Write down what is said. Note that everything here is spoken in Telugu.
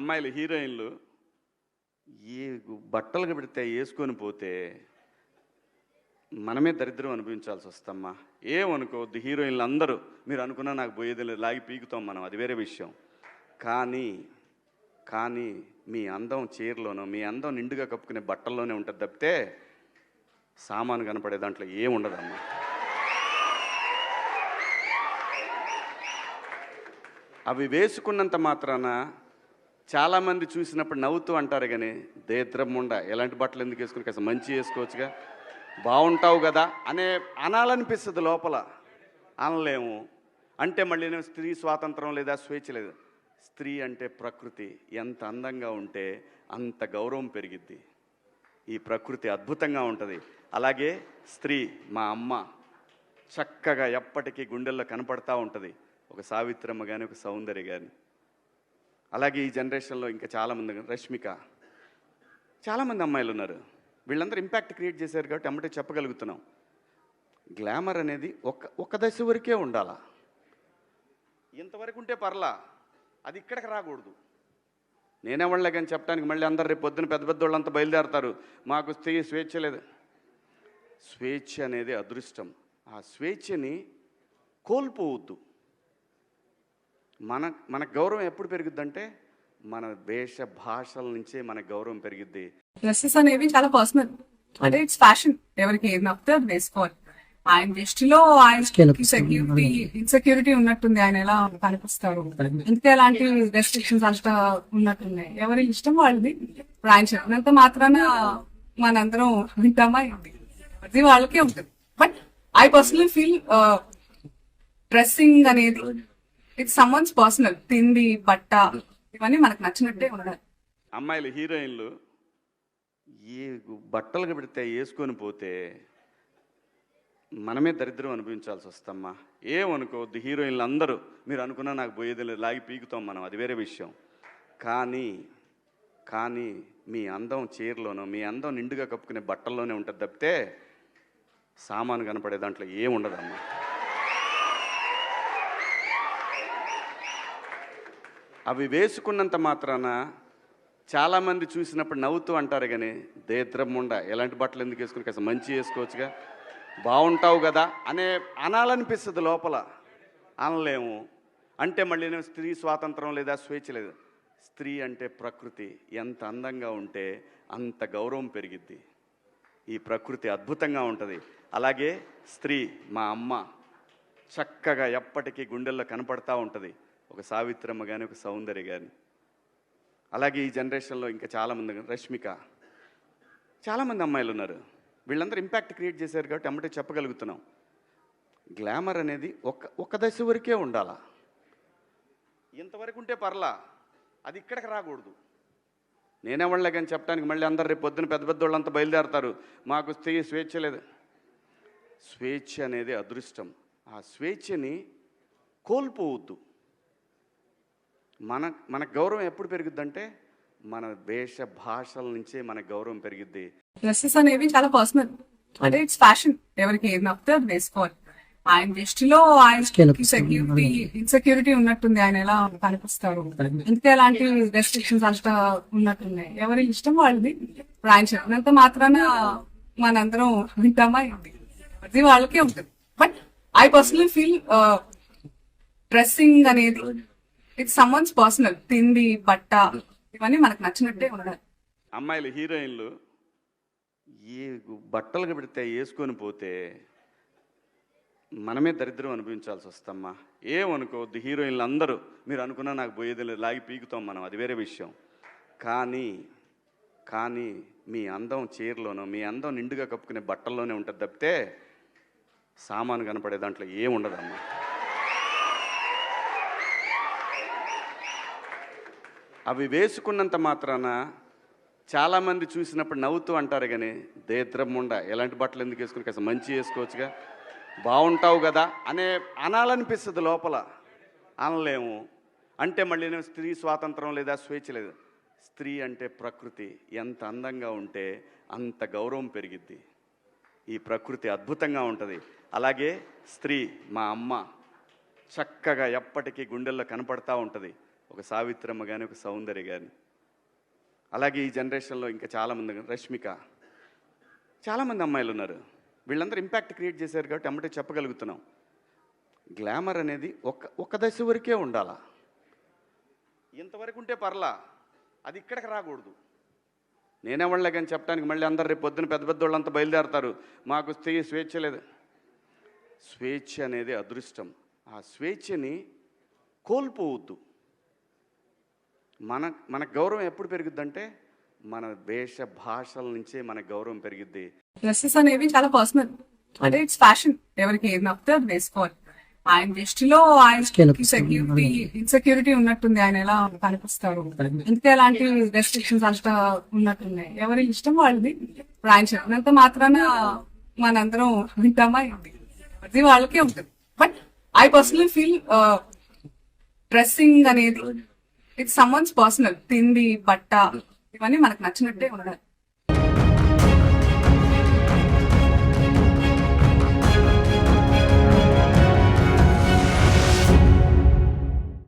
అమ్మాయిలు హీరోయిన్లు ఏ బట్టలు పెడితే వేసుకొని పోతే మనమే దరిద్రం అనుభవించాల్సి వస్తమ్మా. ఏమనుకోవద్దు, హీరోయిన్లు అందరూ మీరు అనుకున్నా నాకు పోయేది లేదు, లాగి పీకుతాం మనం, అది వేరే విషయం. కానీ కానీ మీ అందం చీరలోనో, మీ అందం నిండుగా కప్పుకునే బట్టల్లోనే ఉంటుంది తప్పితే సామాను కనపడే దాంట్లో ఏముండదమ్మా. అవి వేసుకున్నంత మాత్రాన చాలామంది చూసినప్పుడు నవ్వుతూ అంటారు కానీ దేద్రమ్ముండ ఎలాంటి బట్టలు ఎందుకు వేసుకుని కాస్త మంచి వేసుకోవచ్చుగా, బాగుంటావు కదా అనాలనిపిస్తుంది లోపల, అనలేము. అంటే మళ్ళీ స్త్రీ స్వాతంత్రం లేదా స్వేచ్ఛ లేదు. స్త్రీ అంటే ప్రకృతి, ఎంత అందంగా ఉంటే అంత గౌరవం పెరిగిద్ది. ఈ ప్రకృతి అద్భుతంగా ఉంటుంది. అలాగే స్త్రీ మా అమ్మ చక్కగా ఎప్పటికీ గుండెల్లో కనపడతా ఉంటుంది, ఒక సావిత్రమ్మ కానీ ఒక సౌందర్య కానీ. అలాగే ఈ జనరేషన్లో ఇంకా చాలామంది, రష్మిక, చాలామంది అమ్మాయిలు ఉన్నారు. వీళ్ళందరూ ఇంపాక్ట్ క్రియేట్ చేశారు కాబట్టి అమ్మటే చెప్పగలుగుతున్నాం. గ్లామర్ అనేది ఒక దశ వరకే ఉండాలా, ఇంతవరకు ఉంటే పర్లా, అది ఇక్కడికి రాకూడదు. నేనేవాళ్ళే కానీ చెప్పడానికి మళ్ళీ అందరు రేపు పొద్దున పెద్ద పెద్ద వాళ్ళంతా బయలుదేరతారు, మాకు స్త్రీ స్వేచ్ఛ లేదు. స్వేచ్ఛ అనేది అదృష్టం. ఆ స్వేచ్ఛని కోల్పోవద్దు. మన గౌరవం ఎప్పుడు పెరుగుద్దంటే మన వేష భాషల నుంచే మన గౌరవం పెరిగిద్ది. డ్రెస్సెస్ అనేవి చాలా పర్సనల్, అంటే ఇట్స్ ఫ్యాషన్, ఎవరికి ఏది నచ్చితే అది వేసుకోవాలి. ఆయన దృష్టిలో ఆయన సెక్యూరిటీ ఇన్సెక్యూరిటీ ఉన్నట్టుంది, ఆయన ఎలా కనిపిస్తారు, ఇందుకే అలాంటి రెస్ట్రిక్షన్స్ అంతా ఉన్నట్టున్నాయి. ఎవరి ఇష్టం వాళ్ళది. ఇప్పుడు ఆయన చెప్పినంత మాత్రాన మనందరం వింటామా, అది వాళ్ళకే ఉంటుంది. But I personally feel dressing అనేది ఇట్స్ సమ్వన్స్ పర్సనల్. తిండి, బట్ట, ఇవన్నీ మనకు నచ్చినట్టే ఉండాలి. అమ్మాయిలు హీరోయిన్లు ఏ బట్టలు పెడితే వేసుకొని పోతే మనమే దరిద్రం అనుభవించాల్సి వస్తమ్మా. ఏమనుకోవద్దు, హీరోయిన్లు అందరూ మీరు అనుకున్నా నాకు పోయేది లేదు, లాగి పీకుతాం మనం, అది వేరే విషయం. కానీ కానీ మీ అందం చీరలోనో, మీ అందం నిండుగా కప్పుకునే బట్టల్లోనే ఉంటుంది తప్పితే సామాను కనపడే దాంట్లో ఏముండదమ్మా. అవి వేసుకున్నంత మాత్రాన చాలామంది చూసినప్పుడు నవ్వుతూ అంటారు కానీ దేద్రమ్ముండ ఎలాంటి బట్టలు ఎందుకు వేసుకుని కాస్త మంచి వేసుకోవచ్చుగా, బాగుంటావు కదా అనాలనిపిస్తుంది లోపల, అనలేము. అంటే మళ్ళీ స్త్రీ స్వాతంత్రం లేదా స్వేచ్ఛ లేదు. స్త్రీ అంటే ప్రకృతి, ఎంత అందంగా ఉంటే అంత గౌరవం పెరిగిద్ది. ఈ ప్రకృతి అద్భుతంగా ఉంటుంది. అలాగే స్త్రీ మా అమ్మ చక్కగా ఎప్పటికీ గుండెల్లో కనపడతా ఉంటుంది, ఒక సావిత్రమ్మ కానీ ఒక సౌందర్య కానీ. అలాగే ఈ జనరేషన్లో ఇంకా చాలామంది, రష్మిక, చాలామంది అమ్మాయిలు ఉన్నారు. వీళ్ళందరూ ఇంపాక్ట్ క్రియేట్ చేశారు కాబట్టి అమ్మటే చెప్పగలుగుతున్నాం. గ్లామర్ అనేది ఒక దశ వరకే ఉండాలా, ఇంతవరకు ఉంటే పర్లా, అది ఇక్కడికి రాకూడదు. నేనేవాళ్ళే కానీ చెప్పడానికి మళ్ళీ అందరు రేపు పొద్దున పెద్ద పెద్ద వాళ్ళంతా బయలుదేరతారు, మాకు స్త్రీ స్వేచ్ఛ లేదు. స్వేచ్ఛ అనేది అదృష్టం. ఆ స్వేచ్ఛని కోల్పోవద్దు. మన గౌరవం ఎప్పుడు పెరుగుద్దంటే మన వేష భాషల నుంచే మన గౌరవం పెరిగిద్ది. డ్రెస్సెస్ అనేవి చాలా పర్సనల్, అంటే ఇట్స్ ఫ్యాషన్, ఎవరికి ఏది నచ్చితే అది వేసుకోవాలి. ఆయన దృష్టిలో ఆయన సెక్యూరిటీ ఇన్సెక్యూరిటీ ఉన్నట్టుంది, ఆయన ఎలా కనిపిస్తారు, ఇందుకే అలాంటి రెస్ట్రిక్షన్స్ అంతా ఉన్నట్టున్నాయి. ఎవరి ఇష్టం వాళ్ళది. ఇప్పుడు ఆయన చెప్పినంత మాత్రాన మనందరం వింటామా, అది వాళ్ళకే ఉంటుంది. But I personally feel dressing అనేది ఇట్స్ సమ్వన్స్ పర్సనల్. తిండి, బట్ట, ఇవన్నీ మనకు నచ్చినట్టే ఉండాలి. అమ్మాయిలు హీరోయిన్లు ఏ బట్టలు పెడితే వేసుకొని పోతే మనమే దరిద్రం అనుభవించాల్సి వస్తమ్మా. ఏమనుకోవద్దు, హీరోయిన్లు అందరూ మీరు అనుకున్నా నాకు పోయేది లేదు, లాగి పీకుతాం మనం, అది వేరే విషయం. కానీ కానీ మీ అందం చీరలోనో, మీ అందం నిండుగా కప్పుకునే బట్టల్లోనే ఉంటుంది తప్పితే సామాను కనపడే దాంట్లో ఏముండదమ్మా. అవి వేసుకున్నంత మాత్రాన చాలామంది చూసినప్పుడు నవ్వుతూ అంటారు కానీ దేద్రమ్ముండ ఎలాంటి బట్టలు ఎందుకు వేసుకుని కాస్త మంచి వేసుకోవచ్చుగా, బాగుంటావు కదా అనాలనిపిస్తుంది లోపల, అనలేము. అంటే మళ్ళీ స్త్రీ స్వాతంత్రం లేదా స్వేచ్ఛ లేదు. స్త్రీ అంటే ప్రకృతి, ఎంత అందంగా ఉంటే అంత గౌరవం పెరిగిద్ది. ఈ ప్రకృతి అద్భుతంగా ఉంటుంది. అలాగే స్త్రీ మా అమ్మ చక్కగా ఎప్పటికీ గుండెల్లో కనపడతా ఉంటుంది, ఒక సావిత్రమ్మ కానీ ఒక సౌందర్య కానీ, అలాగే ఈ జనరేషన్లో ఇంకా చాలామంది, రష్మిక, చాలామంది అమ్మాయిలు ఉన్నారు. వీళ్ళందరూ ఇంపాక్ట్ క్రియేట్ చేశారు కాబట్టి అమ్మటే చెప్పగలుగుతున్నాం. గ్లామర్ అనేది ఒక దశ వరకే ఉండాలా, ఇంతవరకు ఉంటే పర్లా, అది ఇక్కడికి రాకూడదు. నేనేవాళ్ళే కానీ చెప్పడానికి మళ్ళీ అందరు రేపు పొద్దున పెద్ద పెద్ద వాళ్ళంతా బయలుదేరతారు, మాకు స్వేచ్ఛ లేదు. స్వేచ్ఛ అనేది అదృష్టం. ఆ స్వేచ్ఛని కోల్పోవద్దు. మన గౌరవం ఎప్పుడు పెరుగుద్దంటే మన వేష భాషల నుంచే మన గౌరవం పెరిగిద్ది. డ్రెస్సెస్ అనేవి చాలా పర్సనల్, అంటే ఇట్స్ ఫ్యాషన్. ఎవరికి ఏది నచ్చితే అది వేసుకోవాలి. ఆయన దృష్టిలో ఆయనకి సెక్యూరిటీ ఇన్సెక్యూరిటీ ఉన్నట్టుంది, ఆయన ఎలా కనిపిస్తారు, ఎందుకు ఎలాంటి రెస్ట్రిక్షన్స్ అంతా ఉన్నట్టున్నాయి. ఎవరి ఇష్టం వాళ్ళది. ఇప్పుడు ఆయన చెప్పినంత మాత్రాన మనందరం వింటామా ఏంటి, అది వాళ్ళకే ఉంటుంది. But I personally feel dressing అనేది ఇట్స్ సమ్వన్స్ పర్సనల్. తిండి, బట్ట, ఇవన్నీ మనకు నచ్చినట్టే ఉండాలి.